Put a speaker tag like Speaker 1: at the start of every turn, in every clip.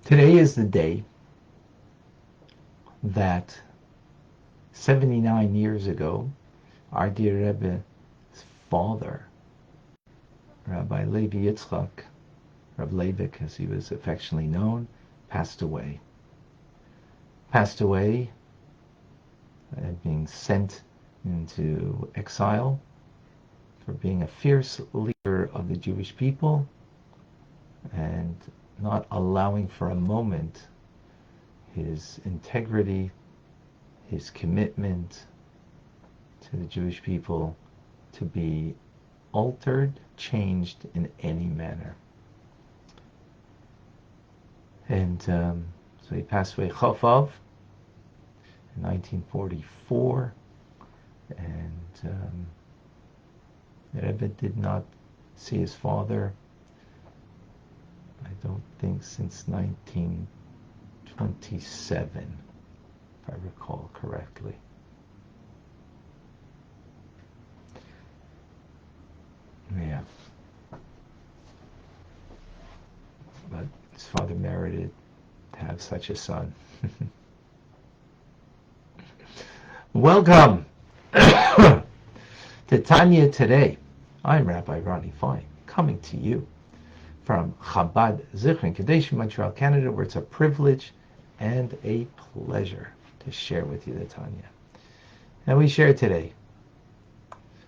Speaker 1: Today is the day that 79 years ago, our dear Rebbe's father, Rabbi Levi Yitzchak, Rabbi Leivik, as he was affectionately known, passed away. Passed away, being sent into exile for being a fierce leader of the Jewish people and not allowing for a moment his integrity, his commitment to the Jewish people to be altered, changed in any manner. And so he passed away Chofav in 1944, and Rebbe did not see his father, I don't think, since 1927, if I recall correctly. Yeah. But his father merited to have such a son. Welcome to Tanya today. I'm Rabbi Ronnie Fine, coming to you from Chabad Zichron Kadesh, Montreal, Canada, where it's a privilege and a pleasure to share with you the Tanya. And we share today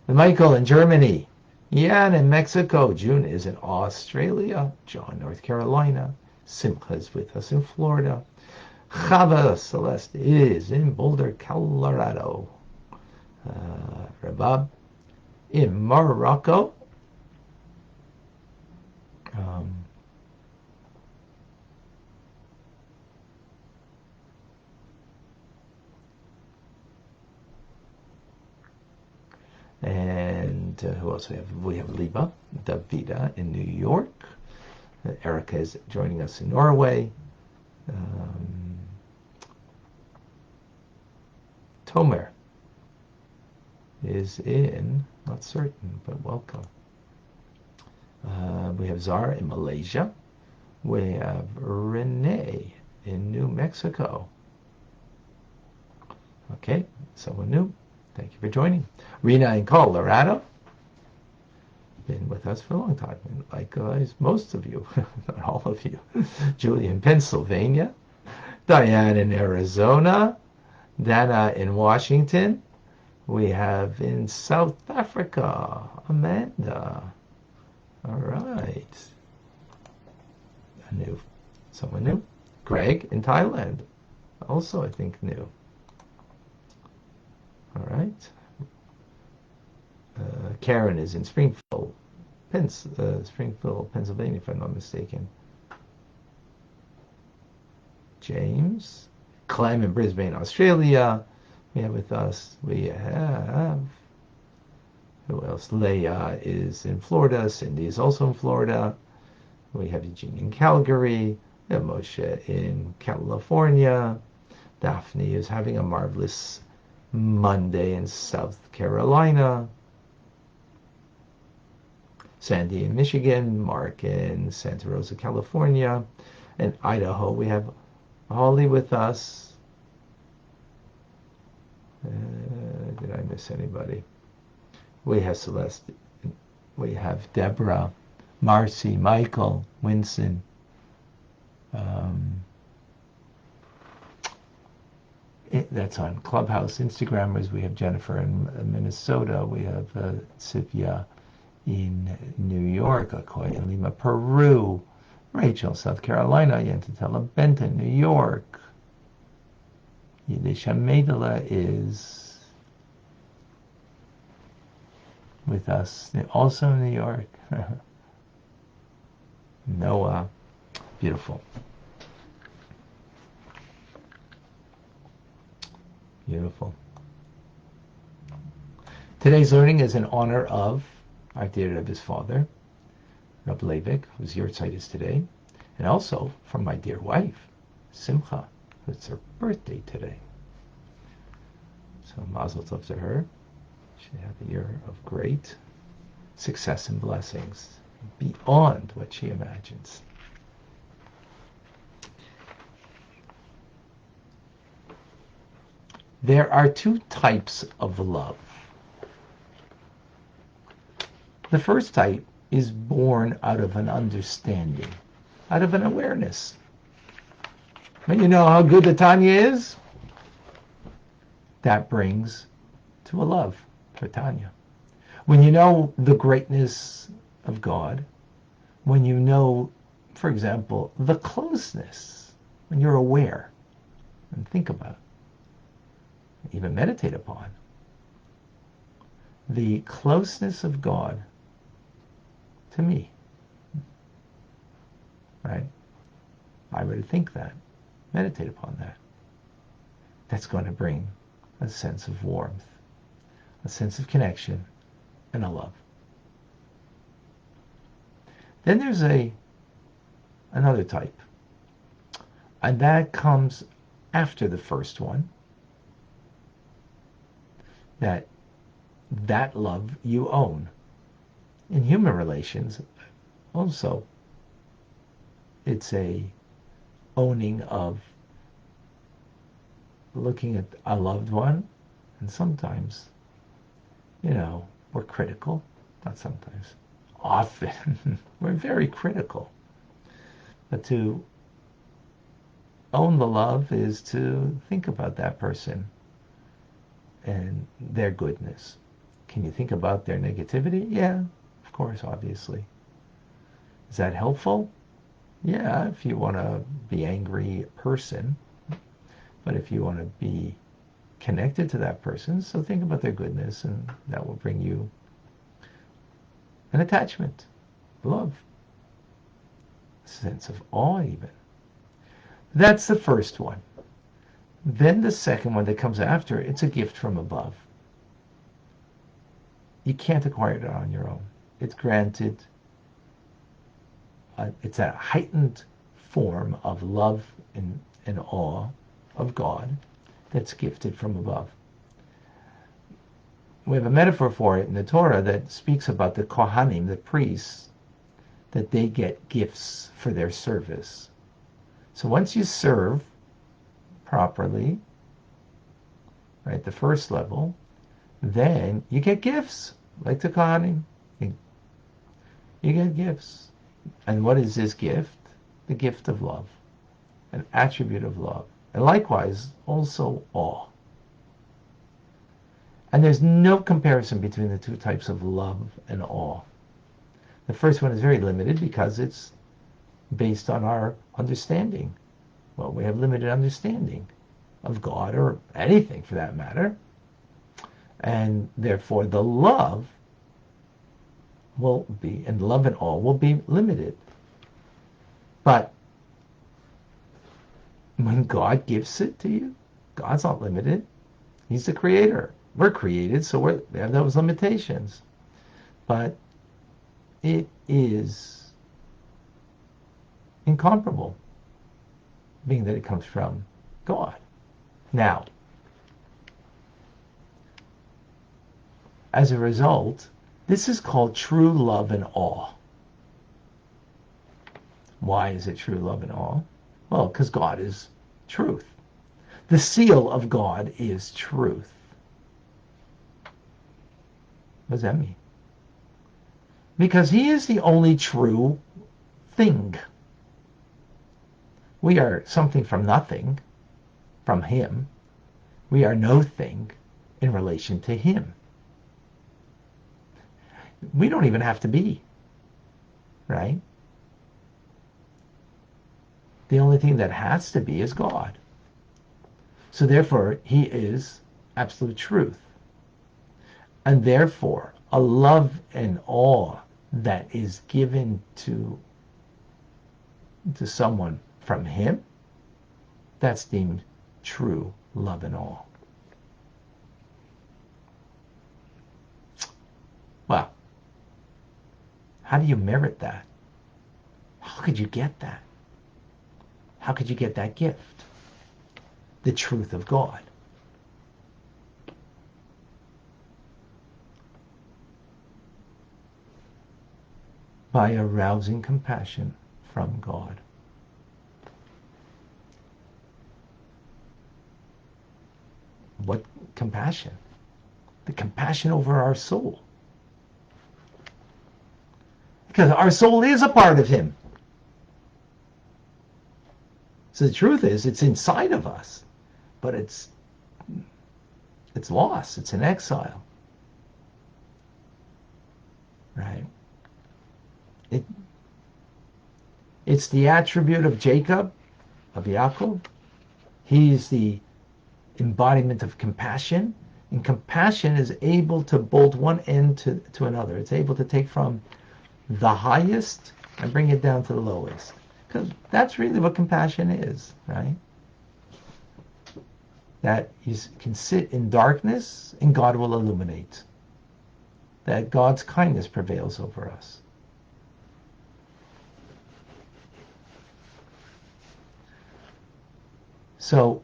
Speaker 1: with Michael in Germany, Jan in Mexico, June is in Australia, John, North Carolina, Simcha is with us in Florida, Chava Celeste is in Boulder, Colorado, Rabbi in Morocco, and who else we have? We have Liba, Davida in New York. Erica is joining us in Norway. Tomer is in, not certain, but welcome. We have Zara in Malaysia. We have Renee in New Mexico. Okay, someone new. Thank you for joining. Rena in Colorado. Been with us for a long time. Likewise, most of you, not all of you. Julie in Pennsylvania. Diane in Arizona. Dana in Washington. We have in South Africa, Amanda. All right. Someone new. Greg in Thailand. Also, I think new. All right. Karen is in Springfield, Pennsylvania, if I'm not mistaken. James. Clem in Brisbane, Australia. We have with us, we have, who else? Leah is in Florida. Cindy is also in Florida. We have Eugene in Calgary. We have Moshe in California. Daphne is having a marvelous Monday in South Carolina. Sandy in Michigan. Mark in Santa Rosa, California. And Idaho, we have Holly with us. Did I miss anybody? We have Celeste. We have Deborah, Marcy, Michael, Winston. That's on Clubhouse. Instagrammers, we have Jennifer in Minnesota. We have Sylvia in New York. Akoy in Lima, Peru. Rachel, South Carolina. Yentitella, Benton, New York. Yidisha Medela is with us, also in New York. Noah, beautiful. Beautiful. Today's learning is in honor of our dear Rebbe's father, Rabbi Leivik, whose yahrzeit is today, and also from my dear wife, Simcha. It's her birthday today. So mazel tov to her. She had a year of great success and blessings beyond what she imagines. There are two types of love. The first type is born out of an understanding, out of an awareness. When you know how good the Tanya is, that brings to a love for Tanya. When you know the greatness of God, when you know, for example, the closeness, when you're aware and think about, even meditate upon, the closeness of God to me, right? I would think that, meditate upon that. That's going to bring a sense of warmth, a sense of connection, and a love. Then there's another type, and that comes after the first one. That love you own. In human relations, also, it's a owning of looking at a loved one, and sometimes, we're critical. Not sometimes. Often, we're very critical. But to own the love is to think about that person and their goodness. Can you think about their negativity? Yeah, of course, obviously. Is that helpful? Yeah, if you want to be angry person. But if you want to be connected to that person, so think about their goodness, and that will bring you an attachment, love, a sense of awe even. That's the first one. Then the second one that comes after, it's a gift from above. You can't acquire it on your own. It's granted. It's a heightened form of love and awe of God that's gifted from above. We have a metaphor for it in the Torah that speaks about the Kohanim, the priests, that they get gifts for their service. So once you serve properly, right, the first level, then you get gifts, like the Kohanim. You get gifts. And what is this gift? The gift of love, an attribute of love. And likewise, also awe. And there's no comparison between the two types of love and awe. The first one is very limited because it's based on our understanding. Well, we have limited understanding of God or anything for that matter. And therefore the love will be, and love and awe will be limited. But when God gives it to you, God's not limited. He's the creator. We're created, so we have those limitations. But it is incomparable, being that it comes from God. Now, as a result, this is called true love and awe. Why is it true love and awe? Well, because God is truth. The seal of God is truth. What does that mean? Because he is the only true thing. We are something from nothing, from him. We are no thing in relation to him. We don't even have to be, right? The only thing that has to be is God. So therefore, he is absolute truth. And therefore, a love and awe that is given to someone from him, that's deemed true love and awe. Well, how do you merit that? How could you get that? How could you get that gift? The truth of God. By arousing compassion from God. What compassion. The compassion over our soul. Because our soul is a part of him. So the truth is, it's inside of us, but it's lost. It's in exile. Right? It's the attribute of Jacob, of Yaakov. He's the embodiment of compassion. And compassion is able to bolt one end to another. It's able to take from the highest and bring it down to the lowest. Because that's really what compassion is, right? That you can sit in darkness and God will illuminate. That God's kindness prevails over us. So,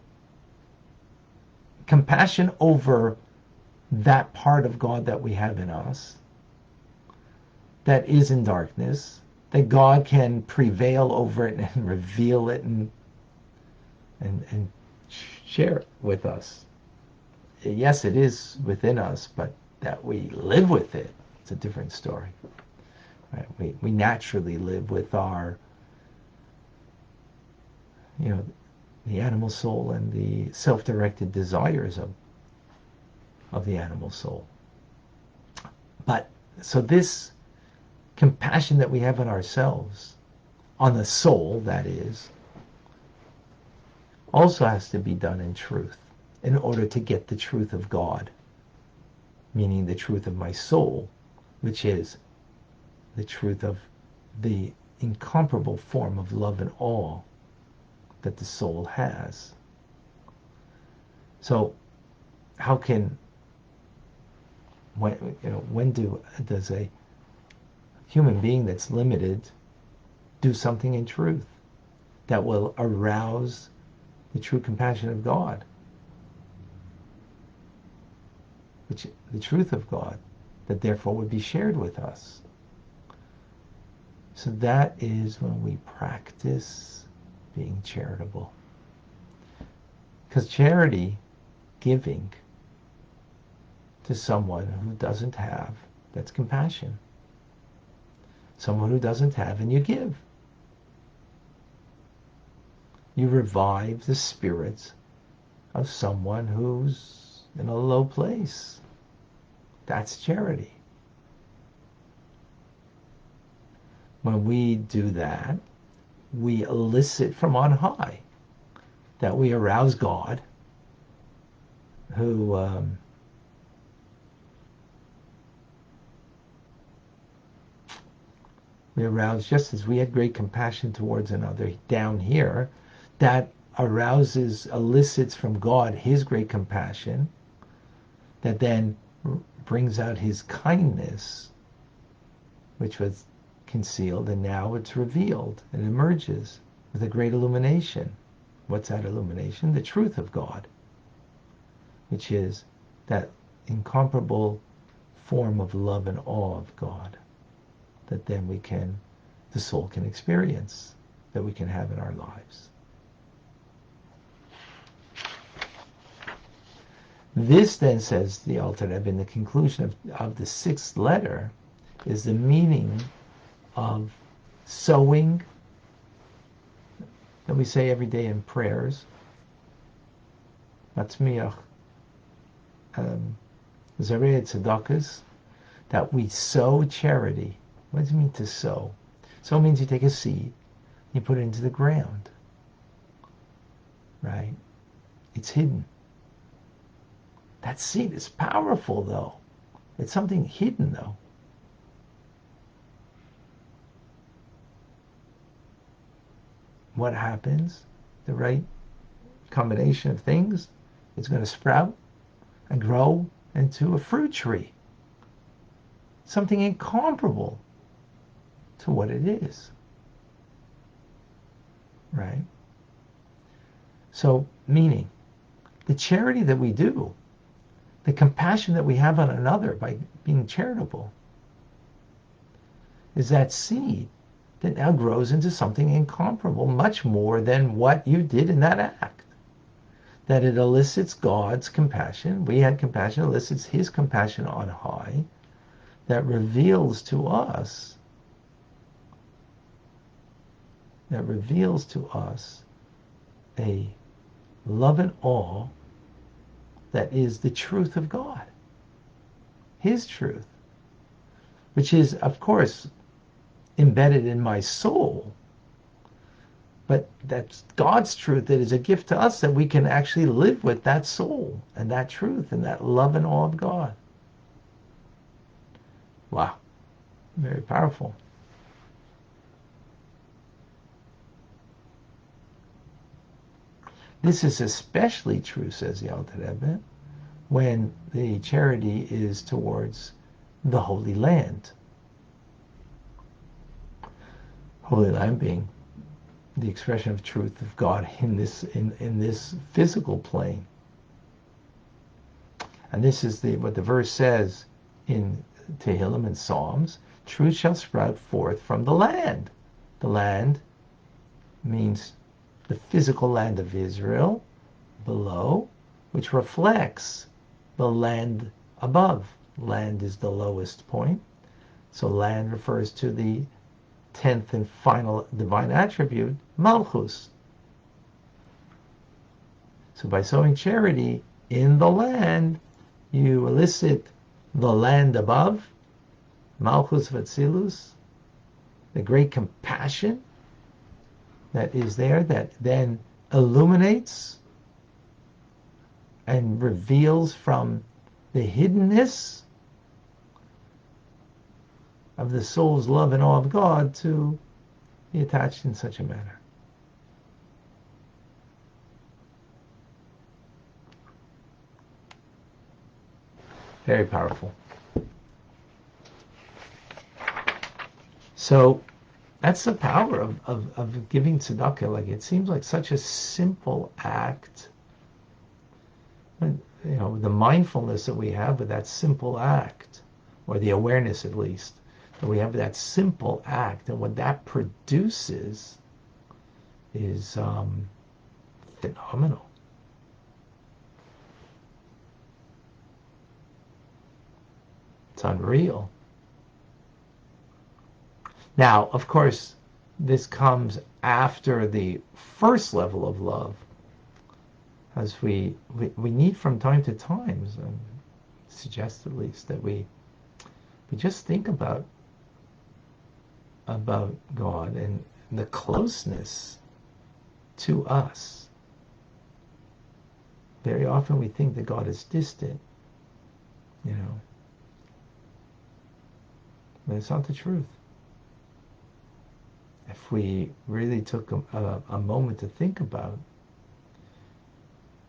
Speaker 1: compassion over that part of God that we have in us, that is in darkness, that God can prevail over it and reveal it and share it with us. Yes, it is within us, but that we live with it, it's a different story. Right? We naturally live with our, the animal soul and the self-directed desires of the animal soul. But so this compassion that we have in ourselves, on the soul that is, also has to be done in truth in order to get the truth of God, meaning the truth of my soul, which is the truth of the incomparable form of love and awe that the soul has. So how can, does a human being that's limited do something in truth that will arouse the true compassion of God, which the truth of God, that therefore would be shared with us? So that is when we practice being charitable. Because charity, giving to someone who doesn't have, that's compassion. Someone who doesn't have, and you give. You revive the spirits of someone who's in a low place. That's charity. When we do that, we elicit from on high, that we arouse God, who we arouse, just as we had great compassion towards another down here, that elicits from God his great compassion, that then brings out his kindness, which was concealed, and now it's revealed and emerges with a great illumination. What's that illumination? The truth of God, which is that incomparable form of love and awe of God that then the soul can experience, that we can have in our lives. This then, says the Alter Rebbe in the conclusion of the sixth letter, is the meaning of sowing that we say every day in prayers. Matzmiach, Zarei Tzedakos, that we sow charity. What does it mean to sow? Sow means you take a seed, you put it into the ground. Right? It's hidden. That seed is powerful, though. It's something hidden, though. What happens? The right combination of things, it's going to sprout and grow into a fruit tree. Something incomparable to what it is. Right? So, meaning, the charity that we do, the compassion that we have on another by being charitable, is that seed that now grows into something incomparable, much more than what you did in that act. that it elicits God's compassion. We had compassion, elicits his compassion on high, that reveals to us a love and awe that is the truth of God, his truth, which is, of course, embedded in my soul, but that's God's truth that is a gift to us, that we can actually live with that soul and that truth and that love and awe of God. Wow, very powerful. This is especially true, says the Alter Rebbe, when the charity is towards the Holy Land. Holy Land being the expression of truth of God in this physical plane. And this is what the verse says in Tehillim and Psalms: truth shall sprout forth from the land. The land means the physical land of Israel below, which reflects the land above. Land is the lowest point. So land refers to the 10th and final divine attribute, Malchus. So by sowing charity in the land, you elicit the land above, Malchus Vatzilus, the great compassion that is there, that then illuminates and reveals from the hiddenness of the soul's love and awe of God to be attached in such a manner. Very powerful. So that's the power of giving tzedakah. Like, it seems like such a simple act. You know, the mindfulness that we have with that simple act, or the awareness at least, that we have that simple act, and what that produces is phenomenal. It's unreal. Now, of course, this comes after the first level of love, as we need from time to time, suggest at least, that we just think about God and the closeness to us. Very often we think that God is distant, you know, but it's not the truth. If we really took a moment to think about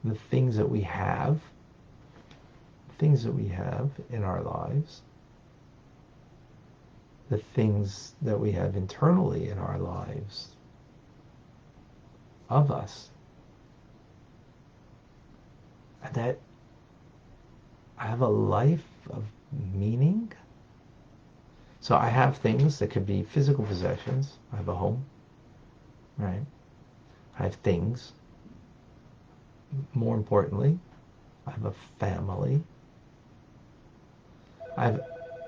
Speaker 1: the things that we have in our lives, the things that we have internally in our lives of us, and that I have a life of meaning. So I have things that could be physical possessions. I have a home, right? I have things. More importantly, I have a family. I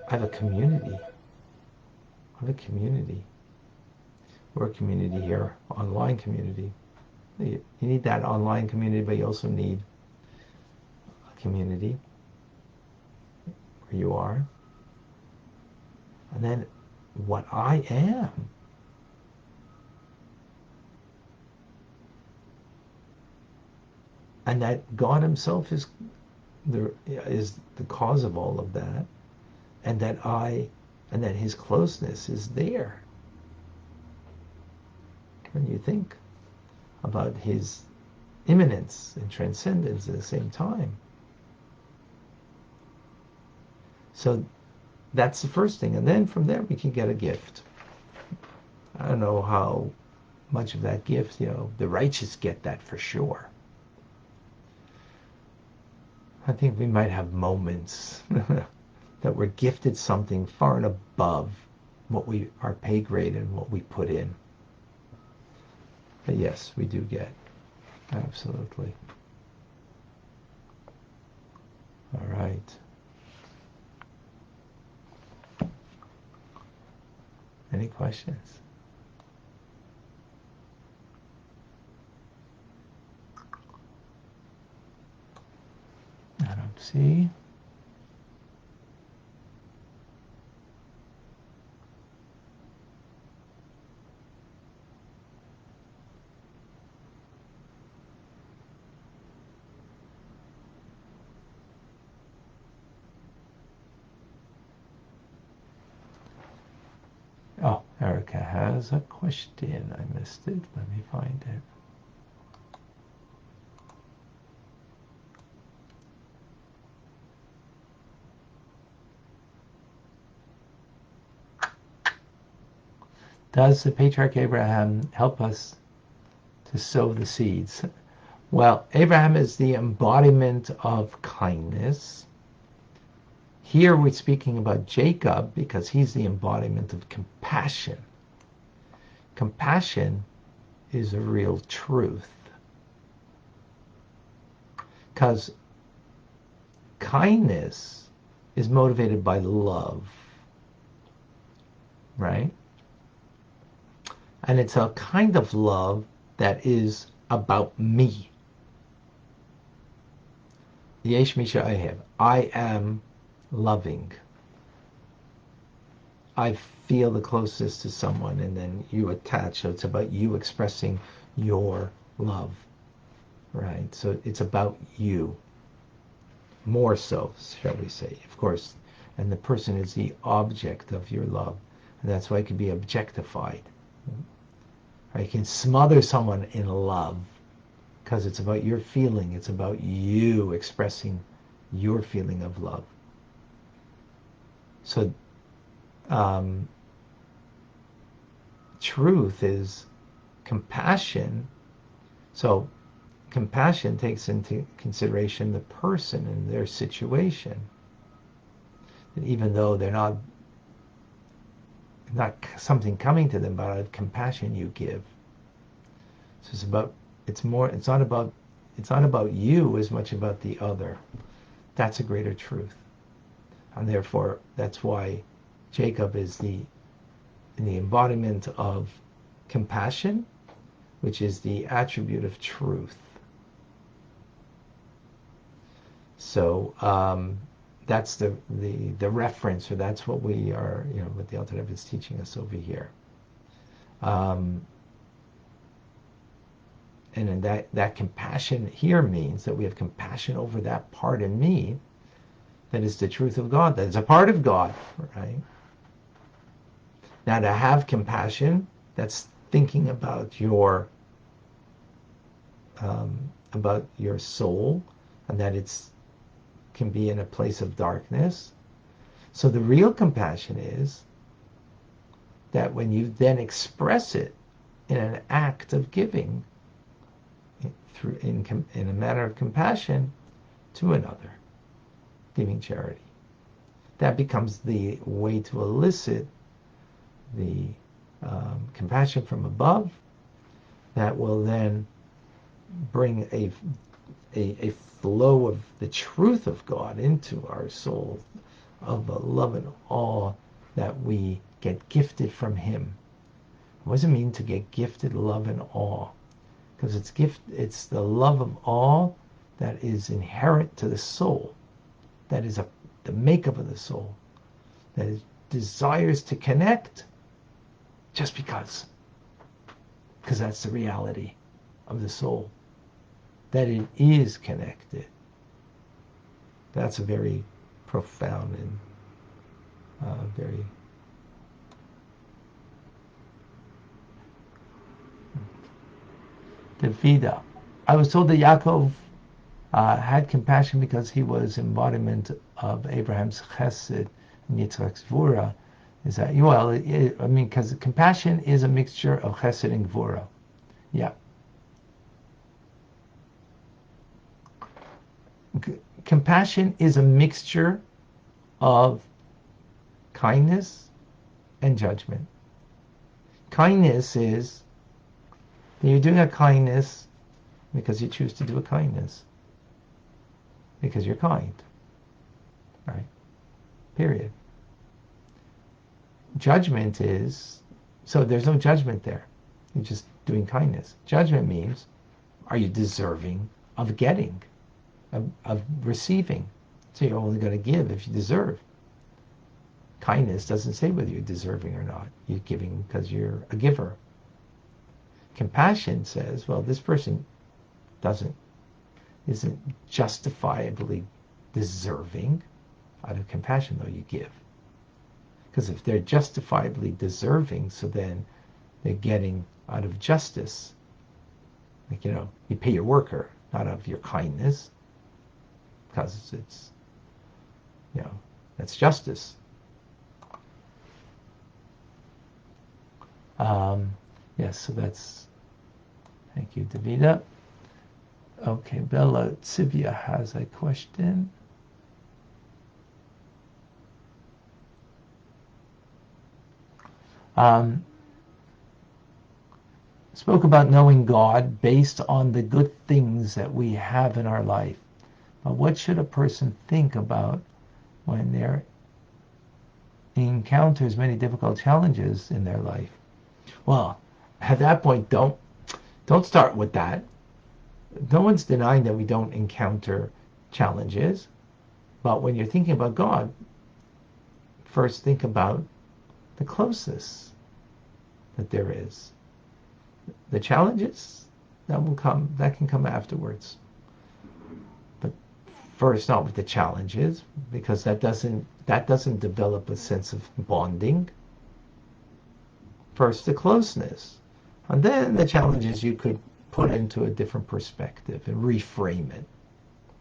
Speaker 1: have a community. I have a community. We're a community here, online community. You need that online community, but you also need a community where you are. And then what I am. And that God himself is the cause of all of that. And that his closeness is there. When you think about his immanence and transcendence at the same time. So that's the first thing. And then from there we can get a gift. I don't know how much of that gift, the righteous get that for sure. I think we might have moments that we're gifted something far and above what our pay grade and what we put in. But yes, we do get. Absolutely. any questions? I don't see. Oh, Erica has a question. I missed it. Let me find it. Does the patriarch Abraham help us to sow the seeds? Well, Abraham is the embodiment of kindness. Here we're speaking about Jacob because he's the embodiment of compassion. Compassion is a real truth. Because kindness is motivated by love, right? And it's a kind of love that is about me. Yesh misha ahev. I am loving. I feel the closest to someone, and then you attach. So it's about you expressing your love, right? So it's about you, more so, shall we say, of course. And the person is the object of your love, and that's why it can be objectified. Right? You can smother someone in love because it's about your feeling. It's about you expressing your feeling of love. So truth is compassion. So compassion takes into consideration the person and their situation. And even though they're not something coming to them, but out of compassion you give. So it's not about you as much about the other. That's a greater truth. And therefore that's why Jacob is the embodiment of compassion, which is the attribute of truth. So that's the reference, or that's what we are, what the Alter Rebbe is teaching us over here. And then that compassion here means that we have compassion over that part in me that is the truth of God, that is a part of God, right? Now to have compassion, that's thinking about your soul, and that can be in a place of darkness. So the real compassion is that when you then express it in an act of giving, in a manner of compassion to another, giving charity, that becomes the way to elicit the compassion from above, that will then bring a flow of the truth of God into our soul, of a love and awe that we get gifted from Him. What does it mean to get gifted love and awe? Because it's the love of awe that is inherent to the soul, that is the makeup of the soul, that it desires to connect just because that's the reality of the soul, that it is connected. That's a very profound and very Davida. I was told that Yaakov had compassion because he was embodiment of Abraham's chesed and Yitzchak's gvura. Is that, well, because compassion is a mixture of chesed and gvura. Yeah. Compassion is a mixture of kindness and judgment. Kindness is that you're doing a kindness because you choose to do a kindness, because you're kind, right? Period. Judgment is So there's no judgment there. You're just doing kindness. Judgment means, are you deserving of getting, of receiving? So you're only going to give if you deserve. Kindness doesn't say whether you're deserving or not. You're giving because you're a giver. Compassion says, well, this person isn't justifiably deserving. Out of compassion, though, you give. Because if they're justifiably deserving, so then they're getting out of justice. Like, you pay your worker, not out of your kindness. Because it's, that's justice. Yes, so that's, thank you, Davida. Okay, Bella Tsivia has a question. Spoke about knowing God based on the good things that we have in our life. But what should a person think about when they encounters many difficult challenges in their life? Well, at that point, don't start with that. No one's denying that we don't encounter challenges, but when you're thinking about God, first think about the closeness that there is. The challenges that can come afterwards. But first, not with the challenges, because that doesn't develop a sense of bonding. First, the closeness, and then the challenges you could put into a different perspective and reframe it.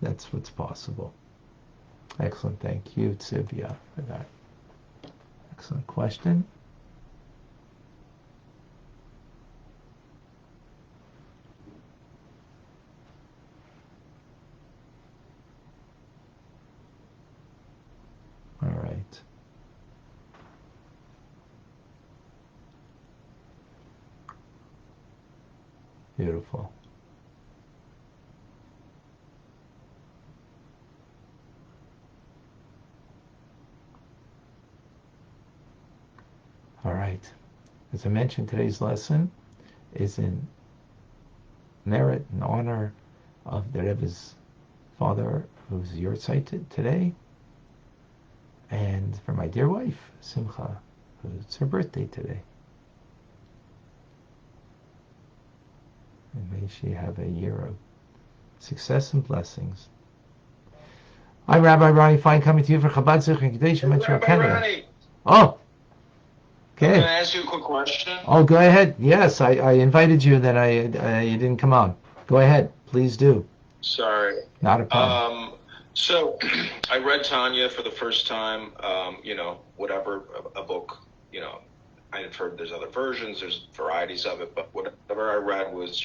Speaker 1: That's what's possible. Excellent. Thank you, Tsivia, for that. Excellent question. All right. Beautiful. All right. As I mentioned, today's lesson is in merit and honor of the Rebbe's father, who's your site today, and for my dear wife, Simcha, who's her birthday today. And may she have a year of success and blessings. I'm Rabbi Ronnie Fine, coming to you for Chabad.Chabad, Montreal, Canada.
Speaker 2: Ronnie.
Speaker 1: Oh, okay.
Speaker 2: Can I ask you a quick question?
Speaker 1: Oh, go ahead. Yes, I invited you, then you didn't come on. Go ahead, please do.
Speaker 2: Sorry.
Speaker 1: Not a problem.
Speaker 2: So I read Tanya for the first time. Whatever a book. I've heard there's other versions, there's varieties of it, but whatever I read was,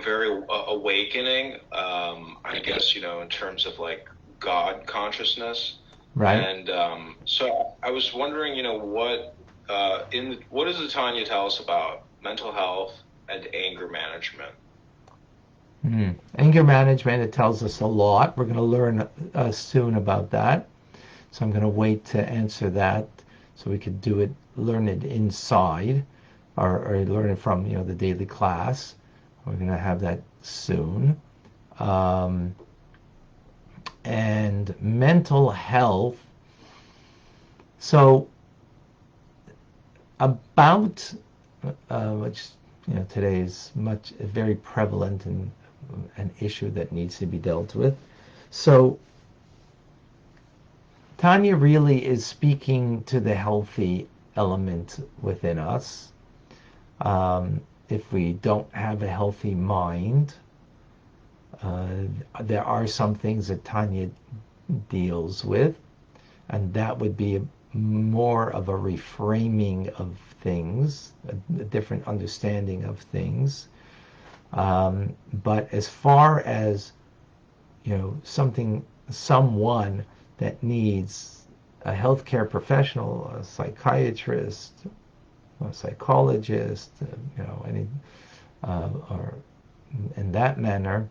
Speaker 2: very awakening. I guess in terms of like God consciousness.
Speaker 1: Right.
Speaker 2: And so I was wondering, what does the Tanya tell us about mental health and anger management?
Speaker 1: Anger management, it tells us a lot. We're going to learn soon about that. So I'm going to wait to answer that so we could learn it inside, or learn it from the daily class. We're going to have that soon. And mental health. So about which today is very prevalent and an issue that needs to be dealt with. So Tanya really is speaking to the healthy element within us. If we don't have a healthy mind, there are some things that Tanya deals with, and that would be more of a reframing of things, a different understanding of things. But as far as someone that needs a healthcare professional, a psychiatrist, a psychologist, or in that manner,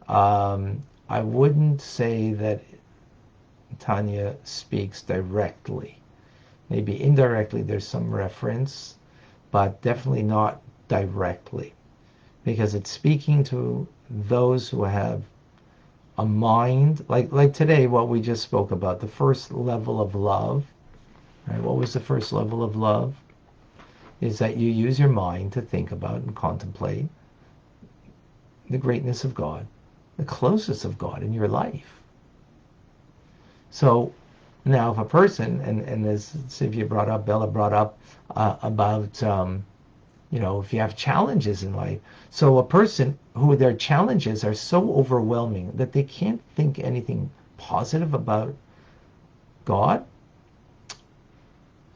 Speaker 1: I wouldn't say that Tanya speaks directly Maybe indirectly there's some reference, but definitely not directly, because it's speaking to those who have a mind, like today, what we just spoke about, the first level of love, right? What was the first level of love? Is that you use your mind to think about and contemplate the greatness of God, the closeness of God in your life. So now if a person, and as Sylvia brought up, Bella brought up about, if you have challenges in life. So a person who their challenges are so overwhelming that they can't think anything positive about God,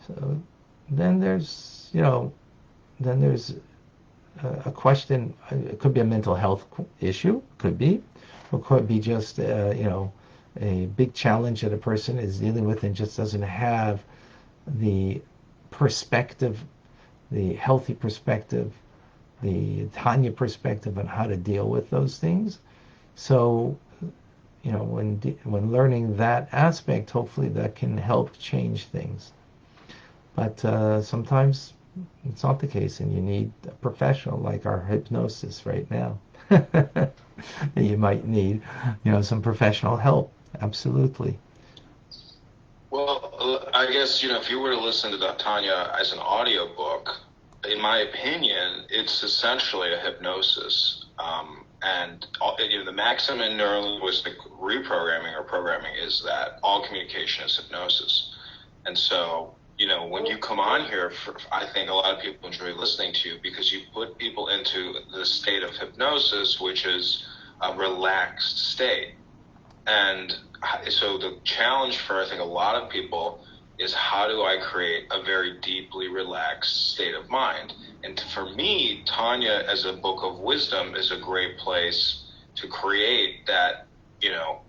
Speaker 1: so then there's, a question. It could be a mental health issue, could be, or could be just, a big challenge that a person is dealing with and just doesn't have the perspective, the healthy perspective, the Tanya perspective on how to deal with those things. So, when learning that aspect, hopefully that can help change things. But sometimes it's not the case, and you need a professional like our hypnosis right now. You might need, some professional help. Absolutely.
Speaker 2: Well, I guess, if you were to listen to Tanya as an audiobook, in my opinion, it's essentially a hypnosis. And the maxim in neurolinguistic reprogramming or programming is that all communication is hypnosis. And so, when you come on here, I think a lot of people enjoy listening to you because you put people into the state of hypnosis, which is a relaxed state. And so the challenge for, I think, a lot of people is, how do I create a very deeply relaxed state of mind? And for me, Tanya as a book of wisdom is a great place to create that,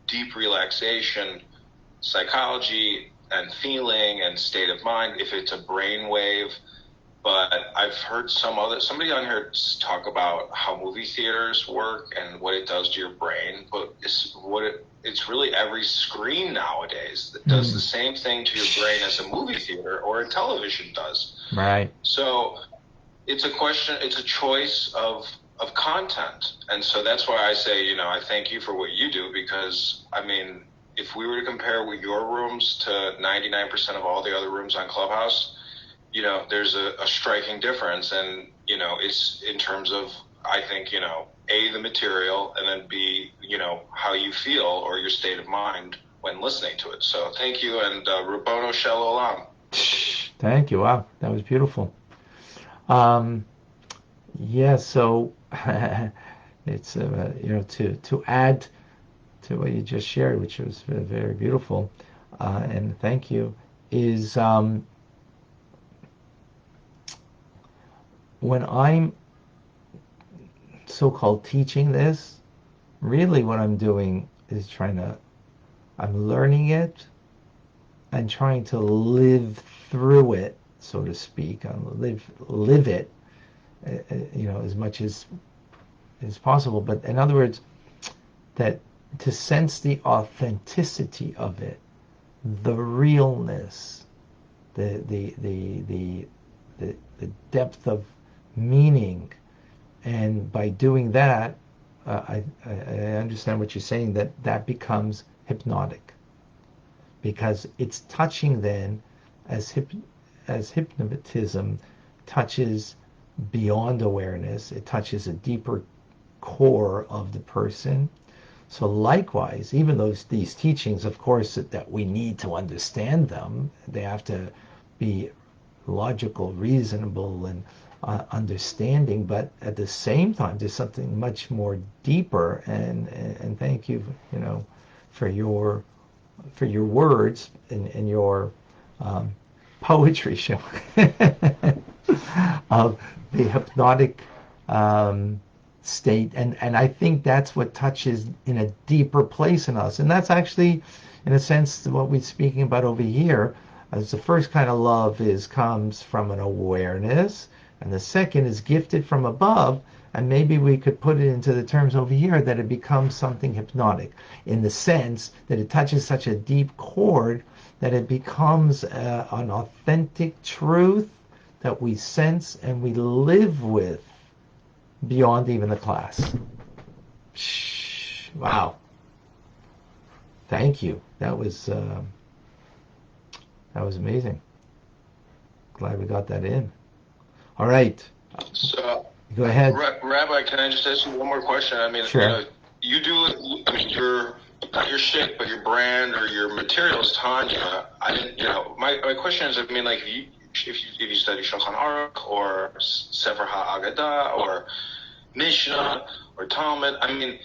Speaker 2: deep relaxation, psychology and feeling and state of mind, if it's a brain wave. But I've heard somebody on here talk about how movie theaters work and what it does to your brain. But it's really every screen nowadays that does the same thing to your brain as a movie theater or a television does.
Speaker 1: Right.
Speaker 2: So it's a choice of content. And so that's why I say, I thank you for what you do, because, if we were to compare with your rooms to 99% of all the other rooms on Clubhouse, there's a striking difference. And, it's in terms of, I think, A, the material, and then B, how you feel or your state of mind when listening to it. So thank you, and Rabbono Shel Olam.
Speaker 1: Thank you. Wow, that was beautiful. So it's, to add to what you just shared, which was very, very beautiful, and thank you, is when I'm so-called teaching this, really what I'm doing is I'm learning it and trying to live through it, so to speak. Live it, as much as possible. But in other words, that to sense the authenticity of it, the realness, the depth of meaning, and by doing that, I understand what you're saying, that becomes hypnotic, because it's touching then, as hypnotism touches beyond awareness, it touches a deeper core of the person. So likewise, even these teachings, of course, that we need to understand them, they have to be logical, reasonable, and understanding. But at the same time, there's something much more deeper. And thank you, for your words and your poetry show of the hypnotic state, and I think that's what touches in a deeper place in us. And that's actually, in a sense, what we're speaking about over here, as the first kind of love comes from an awareness, and the second is gifted from above. And maybe we could put it into the terms over here that it becomes something hypnotic, in the sense that it touches such a deep chord that it becomes an authentic truth that we sense and we live with beyond even the class. Wow. Thank you. That was amazing. Glad we got that in. All right.
Speaker 2: So,
Speaker 1: go ahead.
Speaker 2: Rabbi, can I just ask you one more question? I mean,
Speaker 1: sure.
Speaker 2: You do it. I mean, not your shit, but your brand or your materials, Tanya. My question is, I mean, like, if you study Shulchan Aruch or Sefer HaAgadah or Mishnah or Talmud, I mean,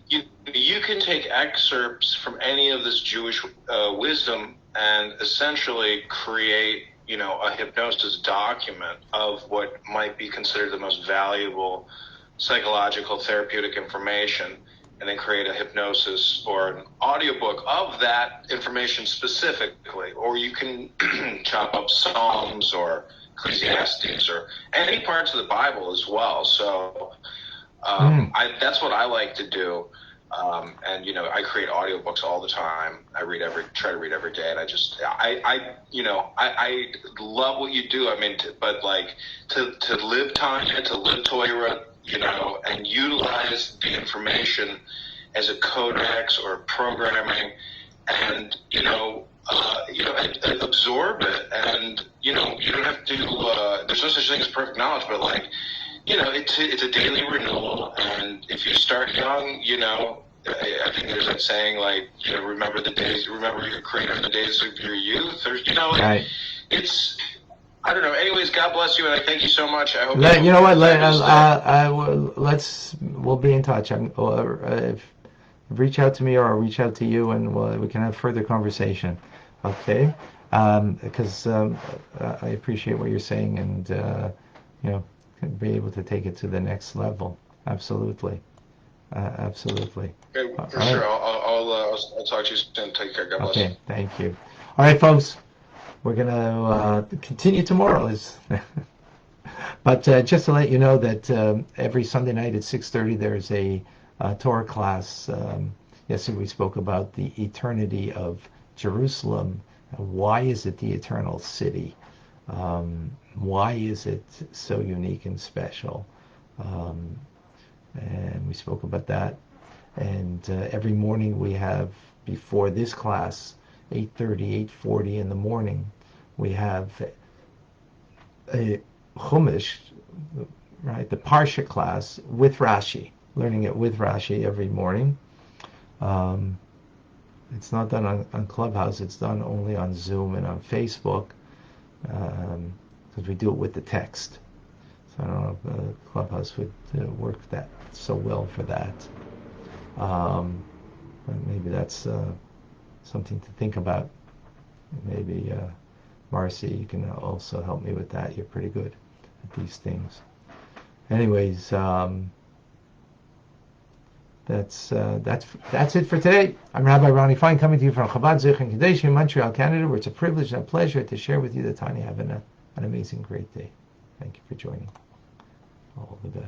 Speaker 2: you can take excerpts from any of this Jewish wisdom and essentially create, a hypnosis document of what might be considered the most valuable psychological therapeutic information, and then create a hypnosis or an audiobook of that information specifically. Or you can chop up Psalms or Ecclesiastes or any parts of the Bible as well. So that's what I like to do. And I create audiobooks all the time. I try to read every day, and I love what you do. I mean, to live Tanya, to live Torah, and utilize the information as a codex or programming, and absorb it, and you don't have to. There's no such thing as perfect knowledge, but it's a daily renewal, and if you start young, I think there's that saying, remember your creator in the days of your youth, or
Speaker 1: right.
Speaker 2: It's, I don't know. Anyways, God bless you, and I thank you so much. I hope we'll be in touch. Reach out to me, or I'll reach out to you, and we can have further conversation. Okay? Because I appreciate what you're saying, and be able to take it to the next level. Absolutely. Absolutely. Okay, for sure. Right. I'll talk to you soon. Take care. God bless.
Speaker 1: Okay, thank you. All right, folks. We're going to continue tomorrow. But just to let you know that every Sunday night at 6:30 there's a Torah class. Yesterday we spoke about the eternity of Jerusalem. Why is it the eternal city? Why is it so unique and special? And we spoke about that. And every morning we have, before this class, 8:30, 8:40 in the morning, we have a Chumash, right, the Parsha class with Rashi, learning it with Rashi every morning. It's not done on Clubhouse, it's done only on Zoom and on Facebook, because we do it with the text. So I don't know if Clubhouse would work that so well for that. But maybe that's something to think about. Maybe Marcy, you can also help me with that. You're pretty good at these things. Anyways, that's it for today. I'm Rabbi Ronnie Fine, coming to you from Chabad.Chabad in Montreal, Canada, where it's a privilege and a pleasure to share with you the Tanya. Have an amazing, great day. Thank you for joining. All the best.